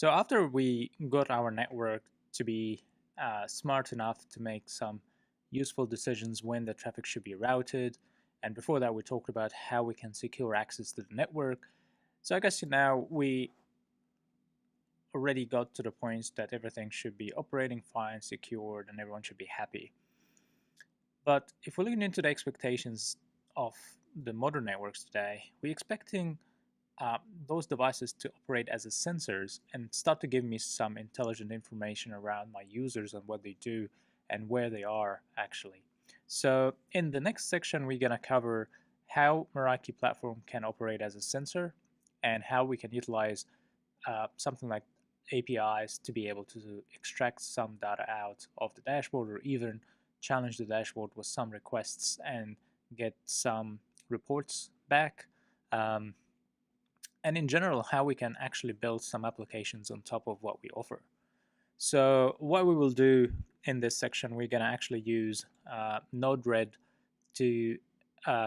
So after we got our network to be smart enough to make some useful decisions when the traffic should be routed, and before that we talked about how we can secure access to the network. So I guess now we already got to the point that everything should be operating fine, secured, and everyone should be happy. But if we're looking into the expectations of the modern networks today, we're expecting uh, those devices to operate as sensors and start to give me some intelligent information around my users and what they do and where they are actually. So in the next section, we're going to cover how Meraki platform can operate as a sensor and how we can utilize something like APIs to be able to extract some data out of the dashboard or even challenge the dashboard with some requests and get some reports back. Um, and in general, how we can actually build some applications on top of what we offer. So what we will do in this section, we're going to actually use Node-Red to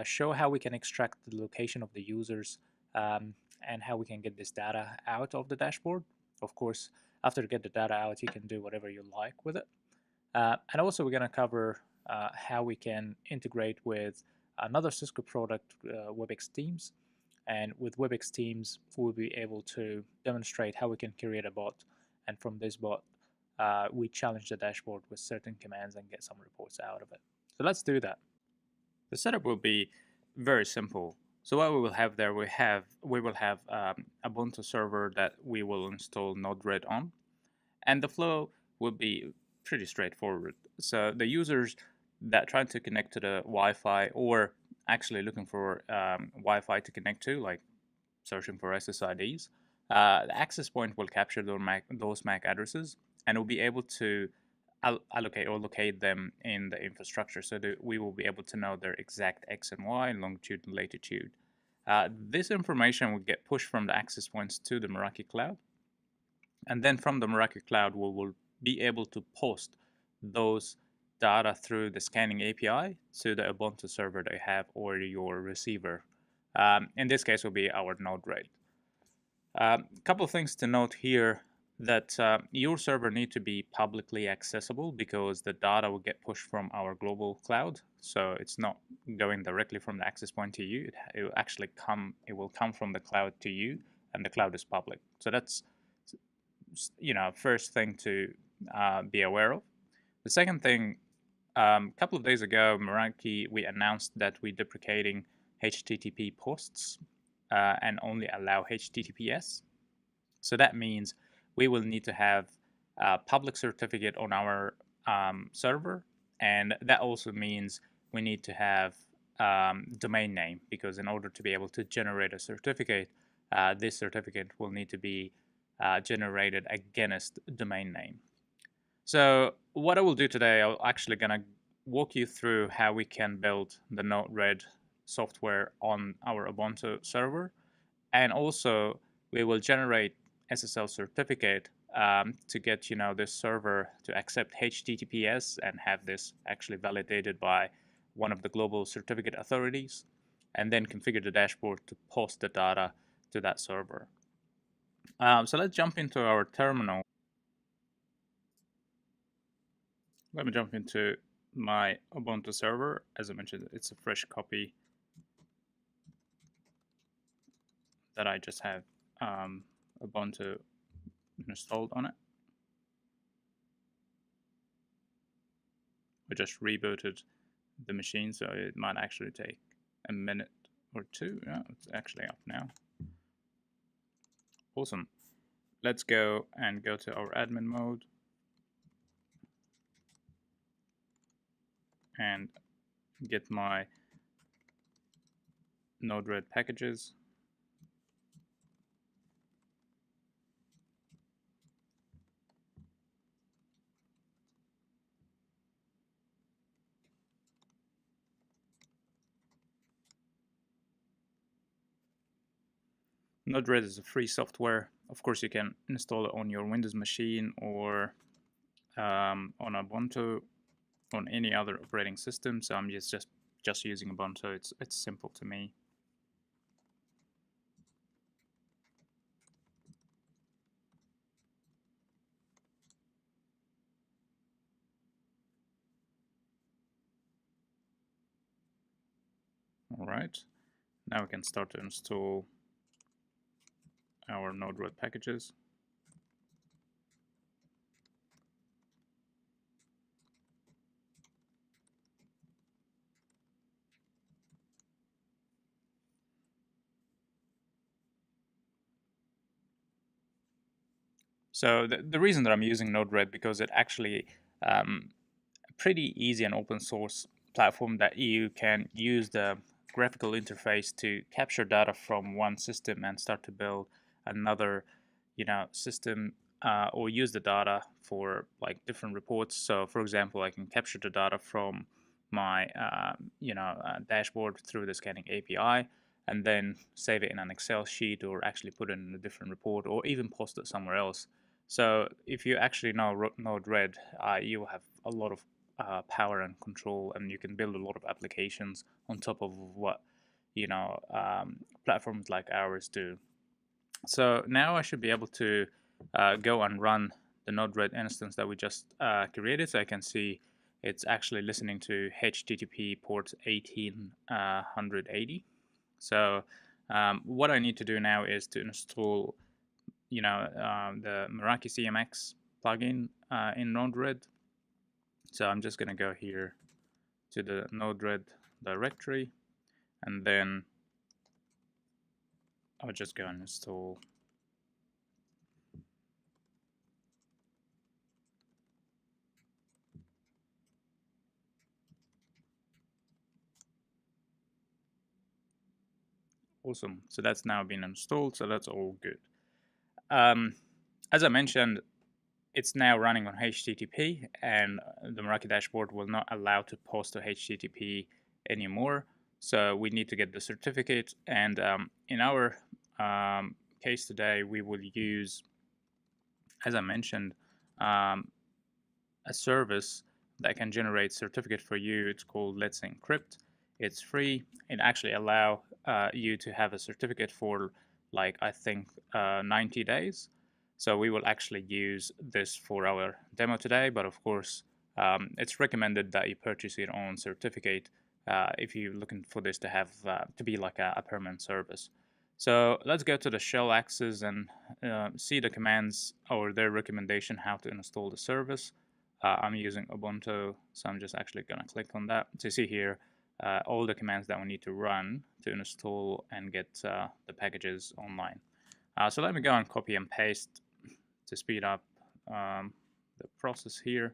show how we can extract the location of the users and how we can get this data out of the dashboard. Of course, after you get the data out, you can do whatever you like with it. And also we're going to cover how we can integrate with another Cisco product, Webex Teams. And with Webex Teams, we'll be able to demonstrate how we can create a bot. And from this bot, we challenge the dashboard with certain commands and get some reports out of it. So let's do that. The setup will be very simple. So what we will have there, we will have Ubuntu server that we will install Node-Red on, and the flow will be pretty straightforward. So the users that try to connect to the Wi-Fi or actually looking for Wi-Fi to connect to, like searching for SSIDs, the access point will capture those MAC addresses and will be able to allocate or locate them in the infrastructure so that we will be able to know their exact X and Y, longitude and latitude. This information will get pushed from the access points to the Meraki cloud. And then from the Meraki cloud, we will be able to post those data through the scanning API to the Ubuntu server that you have or your receiver. In this case, will be our Node-Red. A couple of things to note here that your server need to be publicly accessible because the data will get pushed from our global cloud. So it's not going directly from the access point to you. It will actually come from the cloud to you, and the cloud is public. So that's first thing to be aware of. The second thing, a couple of days ago, Meraki, we announced that we're deprecating HTTP posts and only allow HTTPS. So that means we will need to have a public certificate on our server, and that also means we need to have domain name, because in order to be able to generate a certificate, this certificate will need to be generated against domain name. So what I will do today, I'm actually going to walk you through how we can build the Node-Red software on our Ubuntu server, and also we will generate SSL certificate to get this server to accept HTTPS and have this actually validated by one of the global certificate authorities, and then configure the dashboard to post the data to that server. So let's jump into our terminal. Let me jump into my Ubuntu server. As I mentioned, it's a fresh copy that I just have Ubuntu installed on it. We just rebooted the machine, so it might actually take a minute or two. Yeah, it's actually up now. Awesome. Let's go to our admin mode and get my Node-Red packages. Node-Red is a free software. Of course, you can install it on your Windows machine or on Ubuntu, on any other operating system. So I'm just using Ubuntu. It's simple to me. right, now we can start to install our Node-Red packages. So the reason that I'm using Node-Red, because it actually pretty easy and open source platform that you can use the graphical interface to capture data from one system and start to build another, system, or use the data for like different reports. So, for example, I can capture the data from my dashboard through the scanning API, and then save it in an Excel sheet, or actually put it in a different report, or even post it somewhere else. So if you actually know Node-Red, you will have a lot of power and control, and you can build a lot of applications on top of what platforms like ours do. So now I should be able to go and run the Node-Red instance that we just created. So I can see it's actually listening to HTTP port 1880. So what I need to do now is to install the Meraki CMX plugin in Node-Red. So I'm just going to go here to the Node-Red directory, and then I'll just go and install awesome. So that's now been installed, so that's all good. As I mentioned, it's now running on HTTP, and the Meraki dashboard will not allow to post to HTTP anymore. So we need to get the certificate, and in our case today, we will use, as I mentioned, a service that can generate certificate for you. It's called Let's Encrypt. It's free. It actually allow you to have a certificate for like I think 90 days. So we will actually use this for our demo today, but of course it's recommended that you purchase your own certificate if you're looking for this to have to be like a permanent service. So let's go to the shell access and see the commands or their recommendation how to install the service. I'm using Ubuntu, so I'm just actually going to click on that to see here all the commands that we need to run to install and get the packages online. So let me go and copy and paste to speed up the process here.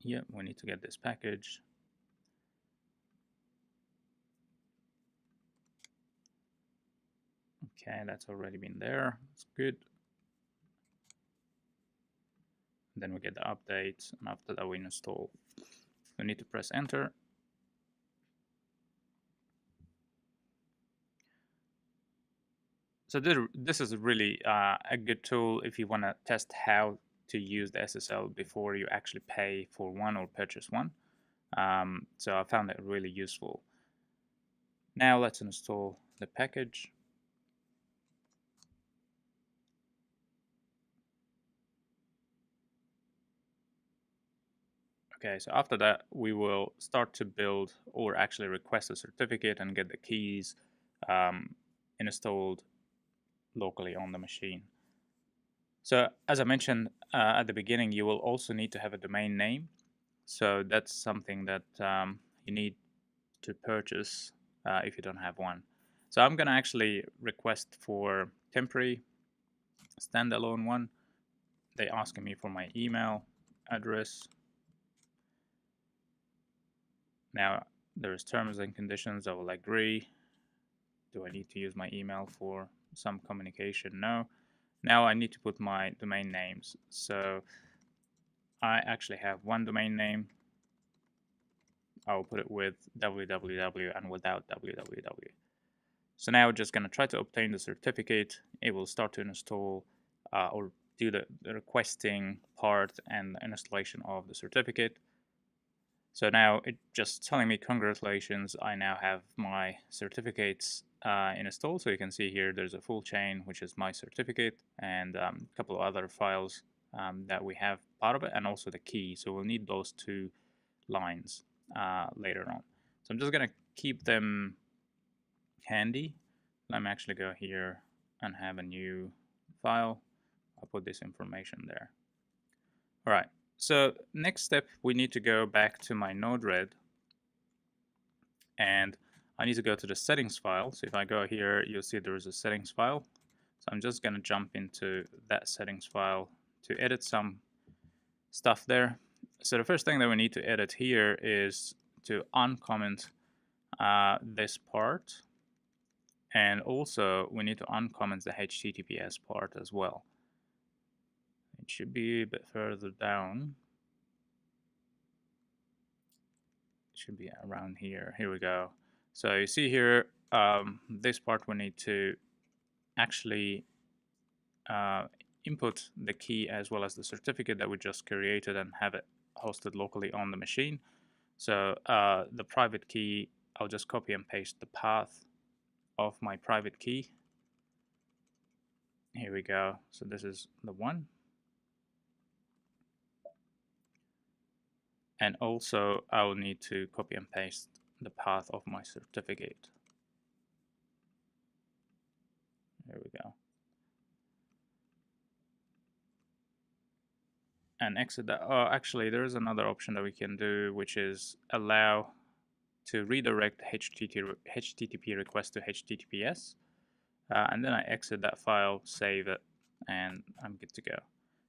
Yeah, we need to get this package. Okay, that's already been there. It's good. Then we get the update, and after that we install. We need to press enter. So this is really a good tool if you want to test how to use the SSL before you actually pay for one or purchase one. So I found it really useful. Now let's install the package. Okay, so after that, we will start to build or actually request a certificate and get the keys installed locally on the machine. So as I mentioned at the beginning, you will also need to have a domain name. So that's something that you need to purchase if you don't have one. So I'm going to actually request for temporary standalone one. They asking me for my email address. Now there's terms and conditions. I will agree. Do I need to use my email for some communication? No. Now I need to put my domain names. So I actually have one domain name. I'll put it with www and without www. So now we're just going to try to obtain the certificate. It will start to install or do the requesting part and the installation of the certificate. So now it's just telling me congratulations, I now have my certificates installed. So you can see here there's a full chain, which is my certificate, and a couple of other files that we have part of it, and also the key. So we'll need those two lines later on. So I'm just going to keep them handy. Let me actually go here and have a new file. I'll put this information there. All right, so next step, we need to go back to my Node-Red, and I need to go to the settings file. So if I go here, you'll see there is a settings file. So I'm just going to jump into that settings file to edit some stuff there. So the first thing that we need to edit here is to uncomment this part, and also we need to uncomment the HTTPS part as well. It should be a bit further down. It should be around here. Here we go. So you see here, this part we need to actually input the key as well as the certificate that we just created and have it hosted locally on the machine. So the private key, I'll just copy and paste the path of my private key. Here we go. So this is the one. And also I will need to copy and paste the path of my certificate. There we go. And exit that. Oh, actually, there is another option that we can do, which is allow to redirect HTTP request to HTTPS. And then I exit that file, save it, and I'm good to go.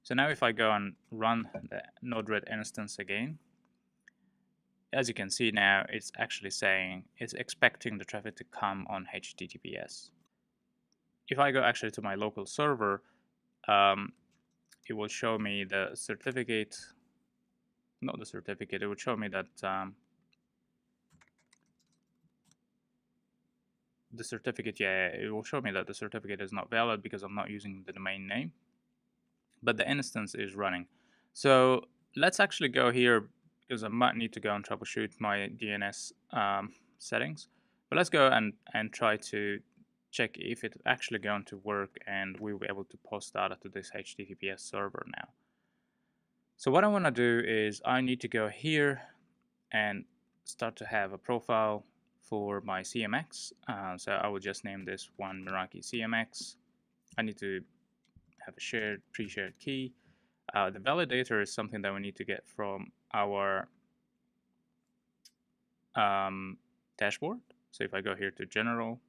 So now if I go and run the Node-Red instance again, as you can see now, it's actually saying it's expecting the traffic to come on HTTPS. If I go actually to my local server, it will show me the certificate, not the certificate, it will show me that the certificate, yeah, it will show me that the certificate is not valid because I'm not using the domain name, but the instance is running. So let's actually go here, because I might need to go and troubleshoot my DNS settings. But let's go and try to check if it's actually going to work and we'll be able to post data to this HTTPS server now. So what I want to do is I need to go here and start to have a profile for my CMX. So I will just name this one Meraki CMX. I need to have a pre-shared key. The validator is something that we need to get from our dashboard. So if I go here to general,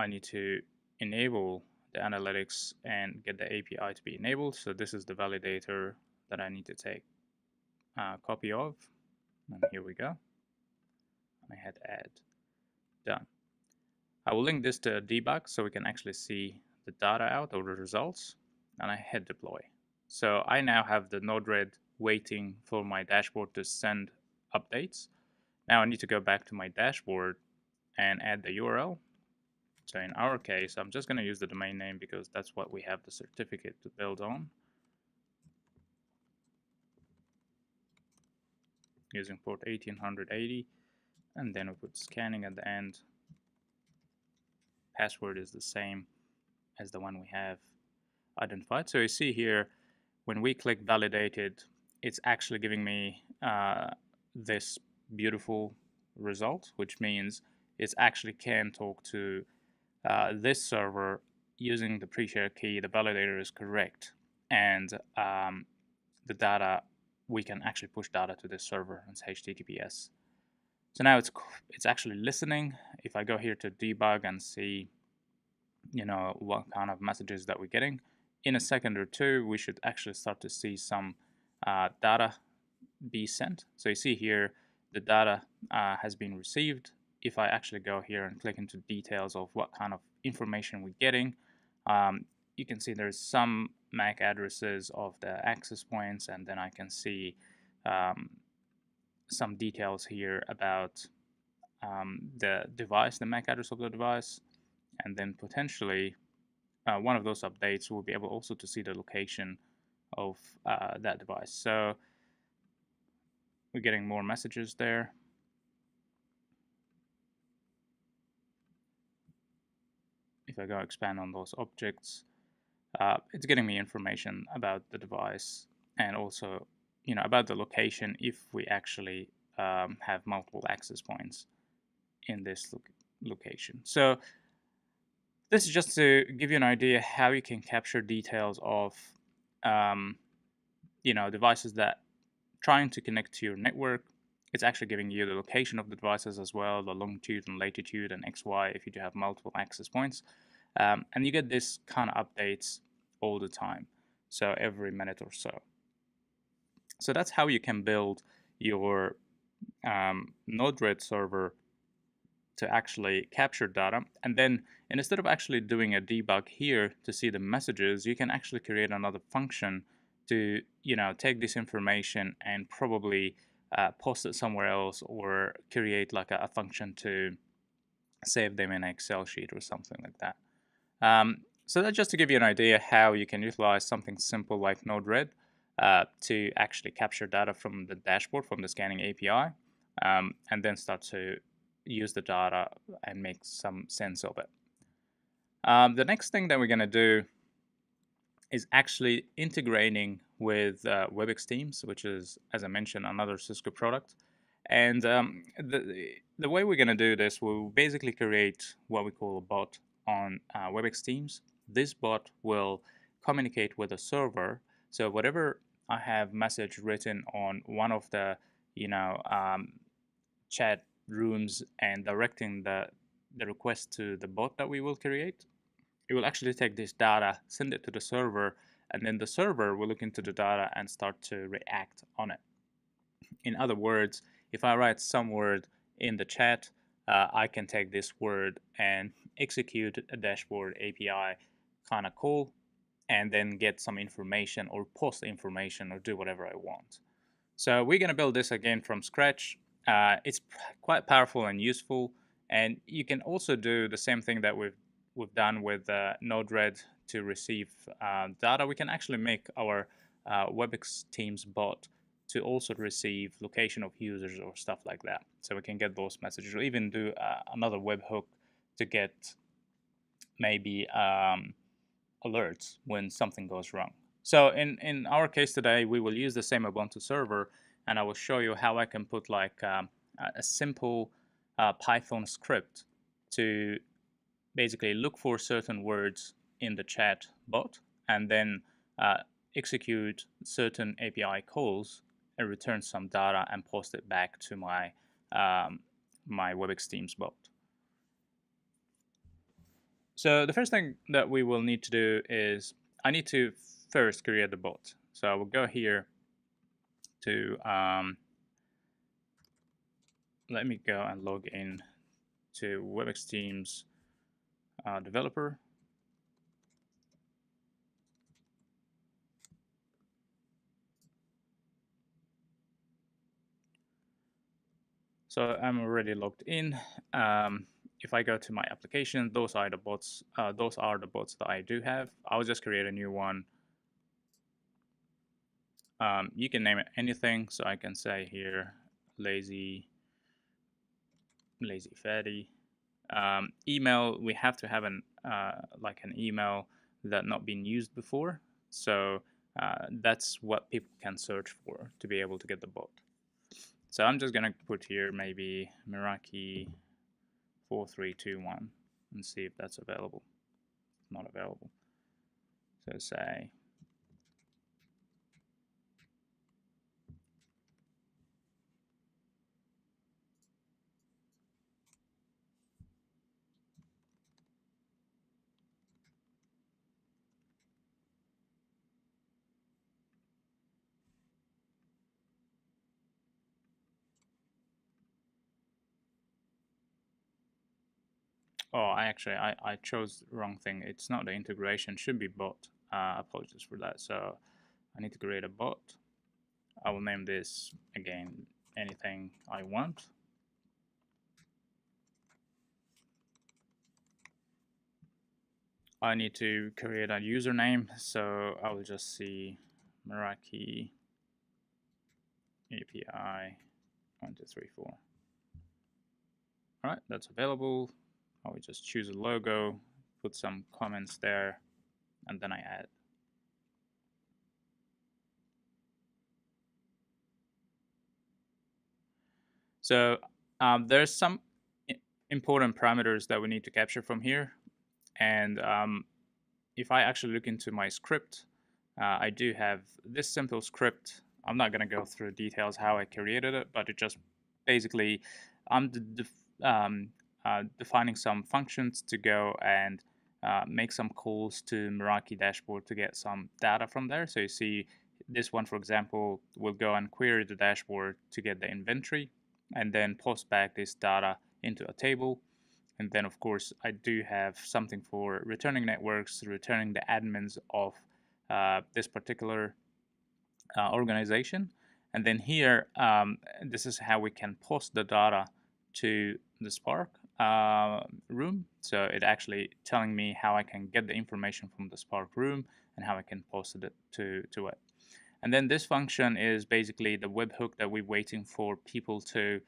I need to enable the analytics and get the API to be enabled. So this is the validator that I need to take a copy of. And here we go. I hit add. Done. I will link this to a debug so we can actually see the data out or the results. And I hit deploy. So I now have the Node-Red waiting for my dashboard to send updates. Now I need to go back to my dashboard and add the URL. So in our case, I'm just going to use the domain name because that's what we have the certificate to build on. Using port 1880, and then we put scanning at the end. Password is the same as the one we have identified. So you see here, when we click validated, it's actually giving me this beautiful result, which means it actually can talk to this server using the pre-shared key. The validator is correct, and the data, we can actually push data to this server. It's HTTPS. So now it's actually listening. If I go here to debug and see, what kind of messages that we're getting, in a second or two, we should actually start to see some data be sent. So you see here, the data has been received. If I actually go here and click into details of what kind of information we're getting, you can see there's some MAC addresses of the access points, and then I can see some details here about the device, the MAC address of the device, and then potentially one of those updates will be able also to see the location of that device. So we're getting more messages there. If I go expand on those objects, it's getting me information about the device and also, about the location if we actually have multiple access points in this location. So this is just to give you an idea how you can capture details of devices that trying to connect to your network. It's actually giving you the location of the devices as well, the longitude and latitude and XY if you do have multiple access points. And you get this kind of updates all the time, so every minute or so. So that's how you can build your Node-Red server to actually capture data. And then instead of actually doing a debug here to see the messages, you can actually create another function to take this information and probably post it somewhere else, or create like a function to save them in an Excel sheet or something like that. So that's just to give you an idea how you can utilize something simple like Node-Red to actually capture data from the dashboard, from the scanning API, and then start to use the data and make some sense of it. The next thing that we're going to do is actually integrating with Webex Teams, which is, as I mentioned, another Cisco product. And the way we're going to do this, we'll basically create what we call a bot on Webex Teams. This bot will communicate with a server. So whatever I have message written on one of the chat rooms and directing the request to the bot that we will create, it will actually take this data, send it to the server, and then the server will look into the data and start to react on it. In other words, if I write some word in the chat, I can take this word and execute a dashboard API kind of call, and then get some information or post information or do whatever I want. So we're going to build this again from scratch. It's quite powerful and useful, and you can also do the same thing that we've done with Node-Red to receive data. We can actually make our Webex Teams bot to also receive location of users or stuff like that. So we can get those messages, or even do another webhook to get maybe alerts when something goes wrong. So in our case today, we will use the same Ubuntu server, and I will show you how I can put like a simple Python script to basically look for certain words in the chat bot, and then execute certain API calls and return some data and post it back to my my Webex Teams bot. So the first thing that we will need to do is I need to first create the bot. So I will go here to let me go and log in to Webex Teams developer. So I'm already logged in. If I go to my application, those are the bots. That I do have. I'll just create a new one. You can name it anything. So I can say here, lazy Fady. Email, we have to have an email that not been used before. So that's what people can search for to be able to get the bot. So I'm just gonna put here maybe Meraki 4321 and see if that's available. Not available. So say I chose the wrong thing. It's not the integration, should be bot. Apologies for that. So I need to create a bot. I will name this again anything I want. I need to create a username, so I will just see Meraki API 1234. All right, that's available. I will just choose a logo, put some comments there, and then I add. So there's some important parameters that we need to capture from here. And if I actually look into my script, I do have this simple script. I'm not going to go through details how I created it, but it just basically I'm defining some functions to go and make some calls to Meraki dashboard to get some data from there. So you see this one, for example, will go and query the dashboard to get the inventory and then post back this data into a table. And then, of course, I do have something for returning networks, returning the admins of this particular organization. And then here, this is how we can post the data to the Spark room. So it actually telling me how I can get the information from the Spark room and how I can post it to it. And then this function is basically the webhook that we're waiting for people to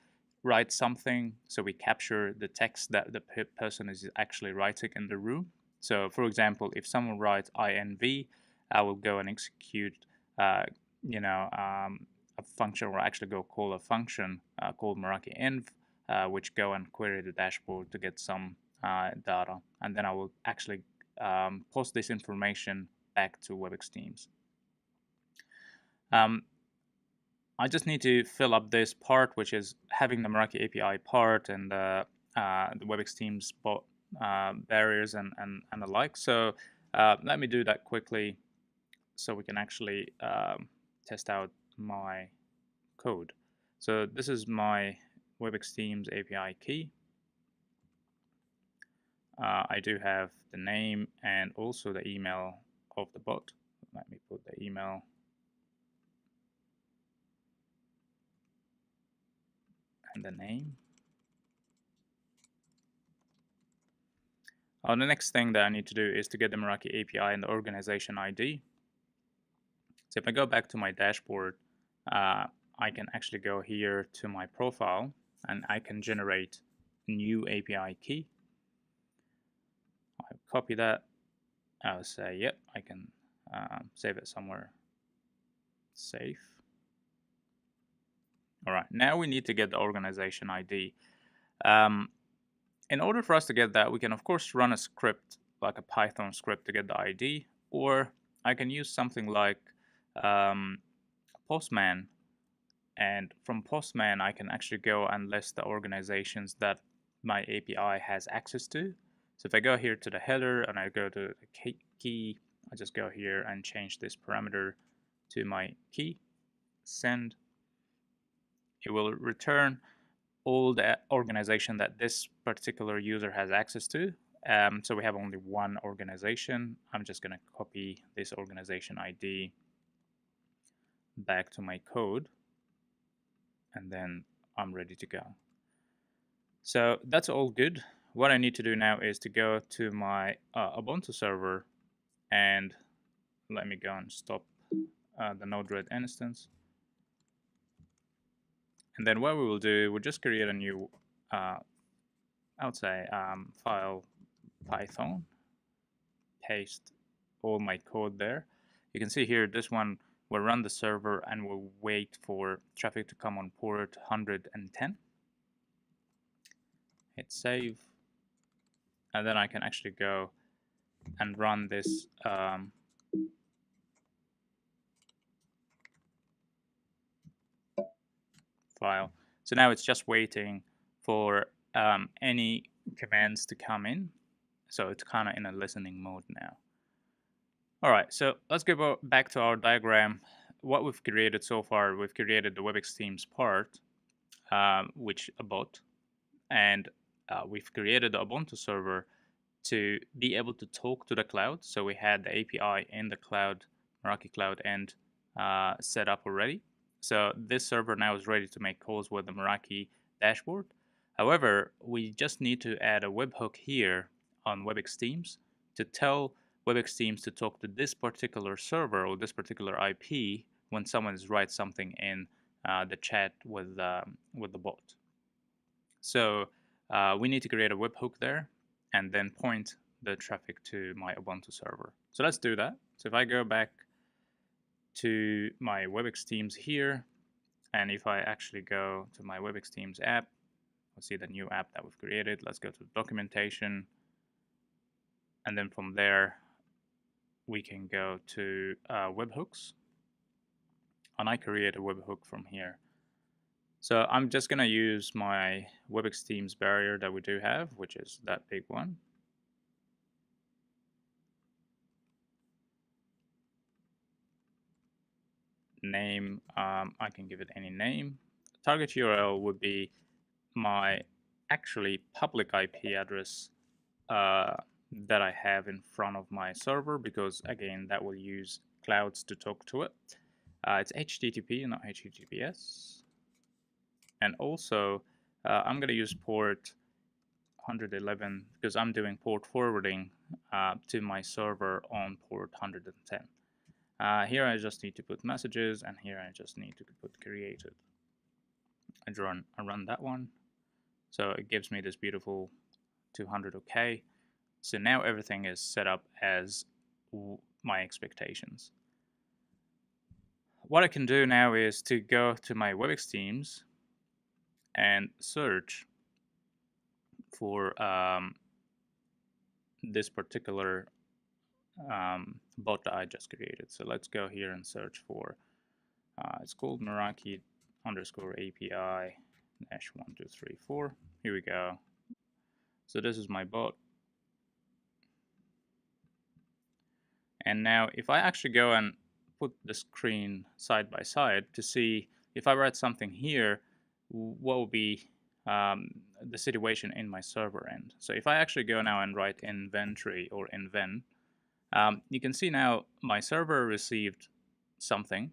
write something. So we capture the text that the person is actually writing in the room. So for example, if someone writes INV, I will go and execute, a function, or actually go call a function called Meraki env, which go and query the dashboard to get some data. And then I will actually post this information back to Webex Teams. I just need to fill up this part, which is having the Meraki API part and the Webex Teams barriers and the like. So let me do that quickly so we can actually test out my code. So this is my Webex Teams API key. I do have the name and also the email of the bot. Let me put the email. And the name. The next thing that I need to do is to get the Meraki API and the organization ID. So if I go back to my dashboard, I can actually go here to my profile and I can generate a new API key. I'll copy that. I'll say, yep, I can save it somewhere safe. All right, now we need to get the organization ID. In order for us to get that, we can of course run a script, like a Python script, to get the ID, or I can use something like Postman, and from Postman I can actually go and list the organizations that my API has access to. So if I go here to the header and I go to the key, I just go here and change this parameter to my key, send. It will return all the organization that this particular user has access to. So we have only one organization. I'm just going to copy this organization ID back to my code, and then I'm ready to go. So that's all good. What I need to do now is to go to my Ubuntu server, and let me go and stop the Node-Red instance. And then what we will do, we'll just create a new, I would say, file Python, paste all my code there. You can see here, this one will run the server and will wait for traffic to come on port 110. Hit save. And then I can actually go and run this file. So now it's just waiting for any commands to come in. So it's kind of in a listening mode now. All right, so let's go back to our diagram. What we've created so far, we've created the Webex Teams part, which a bot, and we've created the Ubuntu server to be able to talk to the cloud. So we had the API in the cloud, Meraki cloud end set up already. So this server now is ready to make calls with the Meraki dashboard. However, we just need to add a webhook here on Webex Teams to tell Webex Teams to talk to this particular server or this particular IP when someone writes something in the chat with the bot. So we need to create a webhook there and then point the traffic to my Ubuntu server. So let's do that. So if I go back to my Webex Teams here, And if I actually go to my Webex Teams app, we'll see the new app that we've created. Let's go to the documentation. And then from there, we can go to webhooks. And I create a webhook from here. So I'm just going to use my Webex Teams barrier that we do have, which is that big one. Name, I can give it any name. Target URL would be my actually public IP address that I have in front of my server, because again, that will use clouds to talk to it. It's HTTP, not HTTPS. And also, I'm going to use port 111 because I'm doing port forwarding to my server on port 110. Here I just need to put messages, and here I just need to put created. I run that one. So it gives me this beautiful 200 OK. So now everything is set up as my expectations. What I can do now is to go to my Webex Teams and search for this particular bot that I just created. So let's go here and search for, it's called Meraki _ API -1234. Here we go. So this is my bot. And now if I actually go and put the screen side by side to see if I write something here, what will be the situation in my server end. So if I actually go now and write inventory or inven, you can see now my server received something.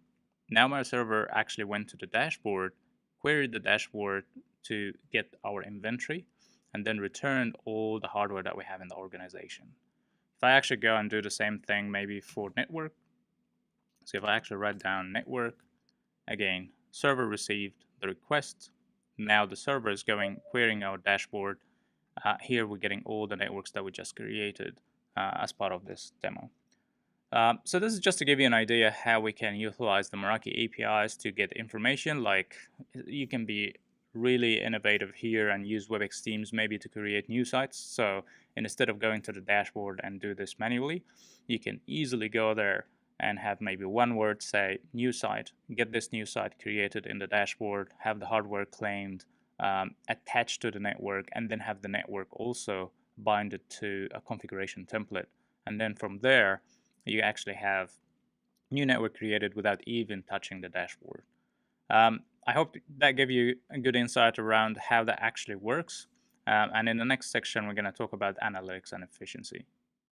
Now my server actually went to the dashboard, queried the dashboard to get our inventory, and then returned all the hardware that we have in the organization. If I actually go and do the same thing maybe for network, so if I actually write down network, again, server received the request. Now the server is querying our dashboard. Here we're getting all the networks that we just created as part of this demo. So this is just to give you an idea how we can utilize the Meraki APIs to get information. Like, you can be really innovative here and use Webex Teams maybe to create new sites. So instead of going to the dashboard and do this manually, you can easily go there and have maybe one word say new site, get this new site created in the dashboard, have the hardware claimed, attached to the network, and then have the network also bind it to a configuration template. And then from there, you actually have new network created without even touching the dashboard. I hope that gave you a good insight around how that actually works. And in the next section, we're going to talk about analytics and efficiency.